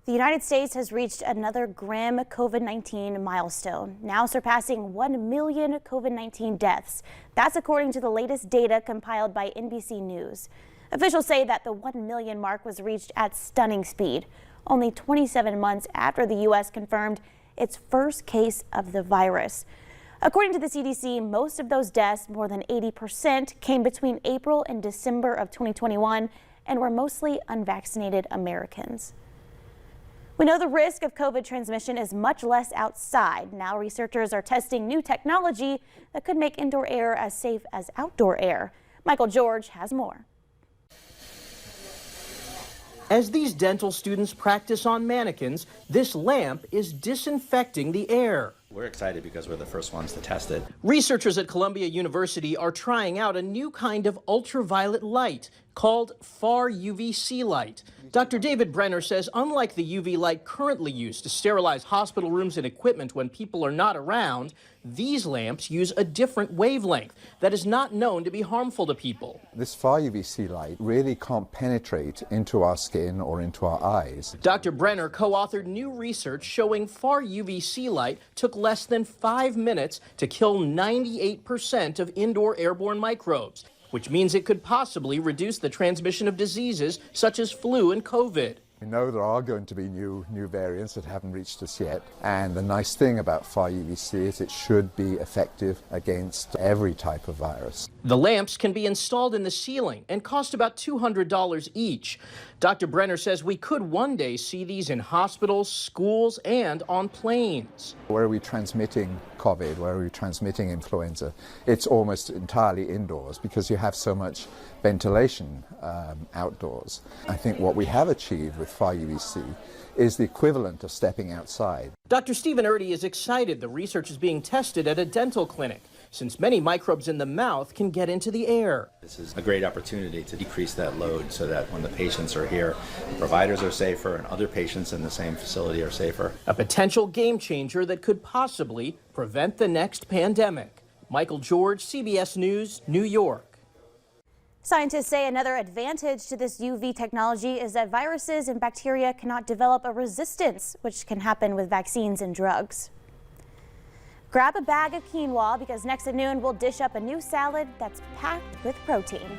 The United States has reached another grim COVID-19 milestone, now surpassing 1 million COVID-19 deaths. That's according to the latest data compiled by NBC News. Officials say that the 1 million mark was reached at stunning speed, only 27 months after the U.S. confirmed its first case of the virus. According to the CDC, most of those deaths, more than 80%, came between April and December of 2021 and were mostly unvaccinated Americans. We know the risk of COVID transmission is much less outside. Now researchers are testing new technology that could make indoor air as safe as outdoor air. Michael George has more. As these dental students practice on mannequins, this lamp is disinfecting the air. We're excited because we're the first ones to test it. Researchers at Columbia University are trying out a new kind of ultraviolet light called far UVC light. Dr. David Brenner says unlike the UV light currently used to sterilize hospital rooms and equipment when people are not around, these lamps use a different wavelength that is not known to be harmful to people. This far UVC light really can't penetrate into our skin or into our eyes. Dr. Brenner co-authored new research showing far UVC light took less than 5 minutes to kill 98% of indoor airborne microbes, which means it could possibly reduce the transmission of diseases such as flu and COVID. We know there are going to be new variants that haven't reached us yet, and the nice thing about far UVC is it should be effective against every type of virus. The lamps can be installed in the ceiling and cost about $200 each. Dr. Brenner says we could one day see these in hospitals, schools, and on planes. Where are we transmitting COVID? Where are we transmitting influenza? It's almost entirely indoors because you have so much ventilation outdoors. I think what we have achieved with far UVC is the equivalent of stepping outside. Dr. Stephen Erdy is excited the research is being tested at a dental clinic, since many microbes in the mouth can get into the air. This is a great opportunity to decrease that load so that when the patients are here, the providers are safer and other patients in the same facility are safer. A potential game changer that could possibly prevent the next pandemic. Michael George, CBS News, New York. Scientists say another advantage to this UV technology is that viruses and bacteria cannot develop a resistance, which can happen with vaccines and drugs. Grab a bag of quinoa because next at noon we'll dish up a new salad that's packed with protein.